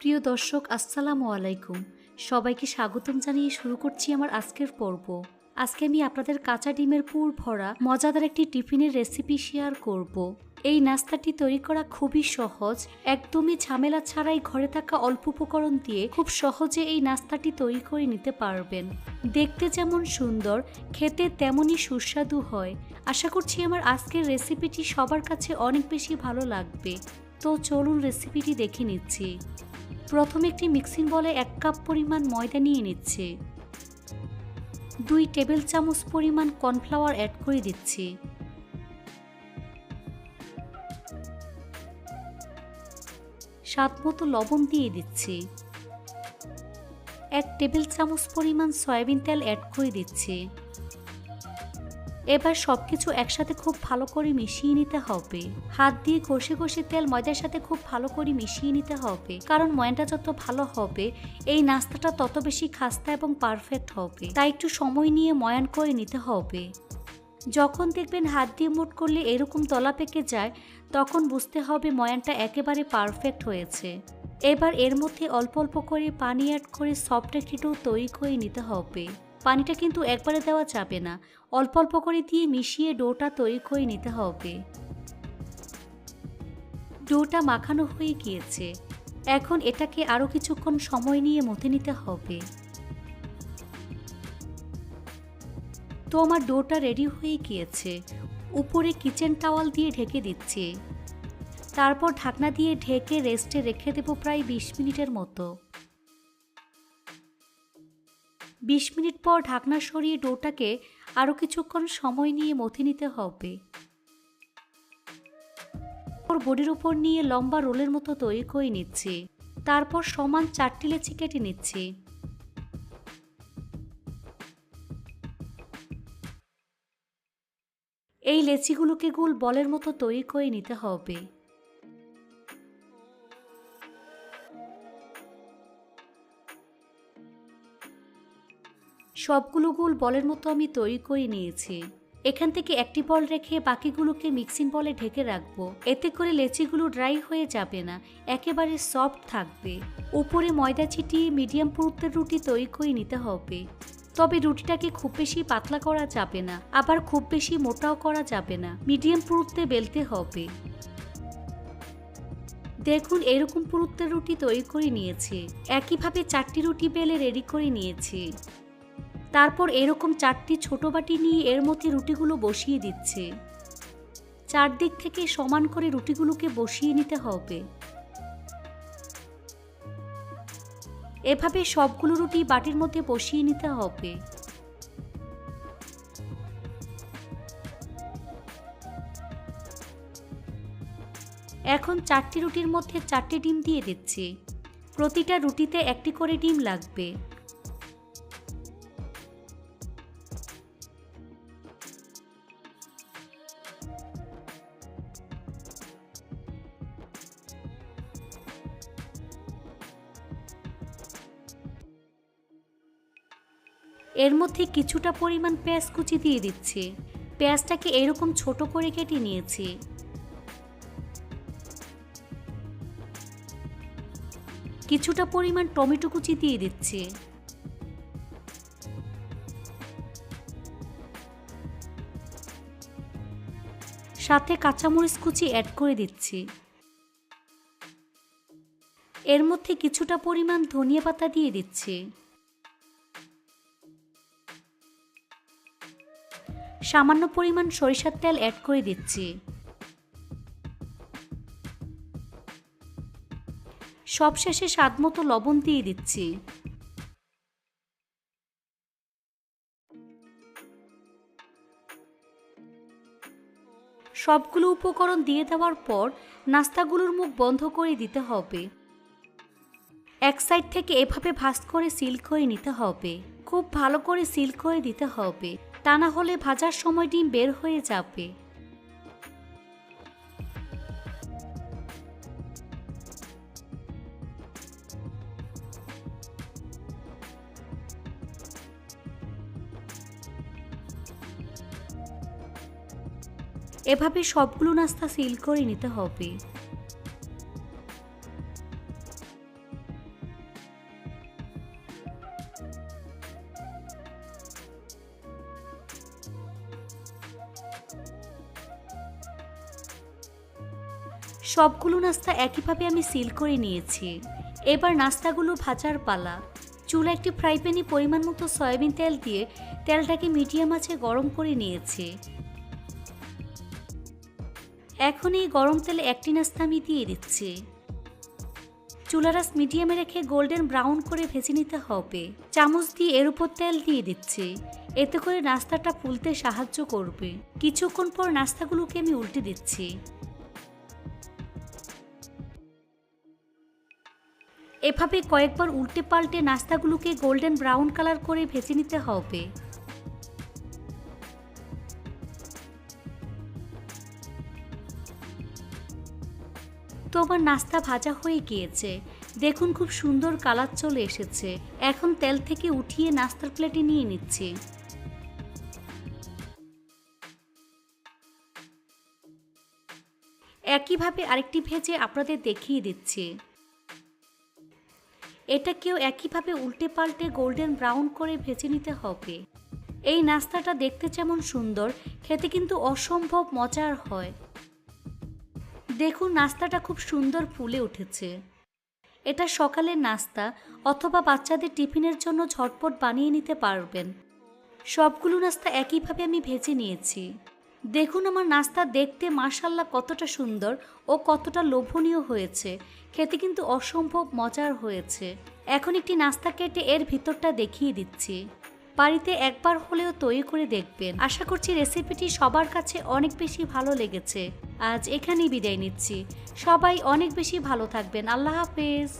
প্রিয় দর্শক, আসসালামু আলাইকুম। সবাইকে স্বাগতম জানিয়ে শুরু করছি আমার আজকের পর্ব। আজকে আমি আপনাদের কাঁচা ডিমের পুর ভরা মজাদার একটি টিফিনের রেসিপি শেয়ার করব। এই নাস্তাটি তৈরি করা খুবই সহজ, একদমই ঝামেলা ছাড়াই ঘরে থাকা অল্প উপকরণ দিয়ে খুব সহজে এই নাস্তাটি তৈরি করে নিতে পারবেন। দেখতে যেমন সুন্দর, খেতে তেমনই সুস্বাদু হয়। আশা করছি আমার আজকের রেসিপিটি সবার কাছে অনেক বেশি ভালো লাগবে। তো চলুন রেসিপিটি দেখে নিচ্ছি। প্রথমে একটি মিক্সিং বলে 1 কাপ পরিমাণ ময়দা নিয়ে নিচ্ছি। 2 টেবিল চামচ পরিমাণ কর্নফ্লাওয়ার অ্যাড করে দিচ্ছি। স্বাদমতো লবণ দিয়ে দিচ্ছি। 1 টেবিল চামচ পরিমাণ সয়াবিন তেল অ্যাড করে দিচ্ছি। এবার সবকিছু একসাথে খুব ভালো করে মিশিয়ে নিতে হবে। হাত দিয়ে ঘষে ঘষে তেল ময়দার সাথে খুব ভালো করে মিশিয়ে নিতে হবে, কারণ ময়দাটা যত ভালো হবে এই নাস্তাটা তত বেশি খাস্তা এবং পারফেক্ট হবে। তাই একটু সময় নিয়ে ময়ান করে নিতে হবে। যখন দেখবেন হাত দিয়ে মুঠ করলে এরকম দলা পেকে যায়, তখন বুঝতে হবে ময়ানটা একেবারে পারফেক্ট হয়েছে। এবার এর মধ্যে অল্প অল্প করে পানি অ্যাড করে সফট একটি ডো তৈরি করে নিতে হবে। পানিটা কিন্তু একবারে দেওয়া যাবে না, অল্প অল্প করে দিয়ে মিশিয়ে ডোটা তৈরি করে নিতে হবে। ডোটা মাখানো হয়ে গিয়েছে, এখন এটাকে আরও কিছুক্ষণ সময় নিয়ে মথে নিতে হবে। তো আমার ডোটা রেডি হয়ে গিয়েছে। উপরে কিচেন টাওয়াল দিয়ে ঢেকে দিচ্ছি। তারপর ঢাকনা দিয়ে ঢেকে রেস্টে রেখে দেব প্রায় 20 মিনিটের মতো। 20 মিনিট পর ঢাকনা সরিয়ে ডোটাকে আরও কিছুক্ষণ সময় নিয়ে মথে নিতে হবে। বডির উপর নিয়ে লম্বা রোলের মতো তৈরি করে নিচ্ছি। তারপর সমান 4টি লেচি কেটে নিচ্ছি। এই লেচিগুলোকে গোল বলের মতো তৈরি করে নিতে হবে। সবগুলো গোল বলের মতো আমি তৈরি করে নিয়েছি। এখান থেকে একটি বল রেখে বাকিগুলোকে মিক্সিং বলে ঢেকে রাখবো। এতে করে লেচিগুলো ড্রাই হয়ে যাবে না, একেবারে সফট থাকবে। উপরে ময়দা ছিটিয়ে মিডিয়াম পুরুত্বের রুটি তৈরি করে নিতে হবে। তবে রুটিটাকে খুব বেশি পাতলা করা যাবে না, আবার খুব বেশি মোটাও করা যাবে না, মিডিয়াম পুরুত্বে বেলতে হবে। দেখুন, এরকম পুরুত্বের রুটি তৈরি করে নিয়েছি। একইভাবে 4টি রুটি বেলে রেডি করে নিয়েছি। তারপর এরকম 4টি ছোট বাটি নিয়ে এর মধ্যে রুটিগুলো বসিয়ে দিচ্ছে। চারদিক থেকে সমান করে রুটিগুলোকে বসিয়ে নিতে হবে। এভাবে সবগুলো রুটি বাটির মধ্যে বসিয়ে নিতে হবে। এখন 4টি রুটির মধ্যে 4টি ডিম দিয়ে দিচ্ছি। প্রতিটা রুটিতে একটি করে ডিম লাগবে। এর মধ্যে কিছুটা পরিমাণ পেঁয়াজ কুচি দিয়ে দিচ্ছি। পেঁয়াজটাকে এরকম ছোট করে কেটে নিয়েছি। কিছুটা পরিমাণ টমেটো কুচি দিয়ে দিচ্ছি। সাথে কাঁচামরিচ কুচি অ্যাড করে দিচ্ছি। এর মধ্যে কিছুটা পরিমাণ ধনিয়া পাতা দিয়ে দিচ্ছি। সামান্য পরিমাণ সরিষার তেল অ্যাড করে দিচ্ছি। সবশেষে স্বাদমতো লবণ দিয়ে দিচ্ছি। সবগুলো উপকরণ দিয়ে দেওয়ার পর নাস্তাগুলোর মুখ বন্ধ করে দিতে হবে। এক সাইড থেকে এভাবে ভাঁজ করে সিল করে নিতে হবে। খুব ভালো করে সিল করে দিতে হবে, তা না হলে ভাজার সময় ডিম বের হয়ে যাবে। এভাবে সবগুলো নাস্তা সিল করে নিতে হবে। সবগুলো নাস্তা একইভাবে আমি সিল করে নিয়েছি। এবার নাস্তাগুলো ভাজার পালা। চুলা একটি ফ্রাই প্যানে পরিমাণ মতো সয়াবিন তেল দিয়ে তেলটাকে মিডিয়াম আঁচে গরম করে নিয়েছি। এখন এই গরম তেলে একটি নাস্তা আমি দিয়ে দিচ্ছি। চুলার আঁচ মিডিয়ামে রেখে গোল্ডেন ব্রাউন করে ভেজে নিতে হবে। চামচ দিয়ে এর উপর তেল দিয়ে দিচ্ছি, এতে করে নাস্তাটা ফুলতে সাহায্য করবে। কিছুক্ষণ পর নাস্তাগুলোকে আমি উল্টে দিচ্ছি। এভাবে কয়েকবার উল্টে পাল্টে নাস্তাগুলোকে গোল্ডেন ব্রাউন কালার করে ভেজে নিতে হবে। তো আমার নাস্তা ভাজা হয়ে গিয়েছে, দেখুন খুব সুন্দর কালার চলে এসেছে। এখন তেল থেকে উঠিয়ে নাস্তার প্লেটে নিয়ে নিচ্ছি। একইভাবে আরেকটি ভেজে আপনাদের দেখিয়ে দিচ্ছি। এটাকেও একইভাবে উল্টে পাল্টে গোল্ডেন ব্রাউন করে ভেজে নিতে হবে। এই নাস্তাটা দেখতে যেমন সুন্দর, খেতে কিন্তু অসম্ভব মজার হয়। দেখুন নাস্তাটা খুব সুন্দর ফুলে উঠেছে। এটা সকালের নাস্তা অথবা বাচ্চাদের টিফিনের জন্য ঝটপট বানিয়ে নিতে পারবেন। সবগুলো নাস্তা একইভাবে আমি ভেজে নিয়েছি। দেখুন আমার নাস্তা দেখতে মাশাআল্লাহ কতটা সুন্দর ও কতটা লোভনীয় হয়েছে, খেতে কিন্তু অসম্ভব মজার হয়েছে। এখন একটি নাস্তা কেটে এর ভিতরটা দেখিয়ে দিচ্ছি। বাড়িতে একবার হলেও তৈরি করে দেখবেন। আশা করছি রেসিপিটি সবার কাছে অনেক বেশি ভালো লেগেছে। আজ এখানেই বিদায় নিচ্ছি। সবাই অনেক বেশি ভালো থাকবেন। আল্লাহ হাফেজ।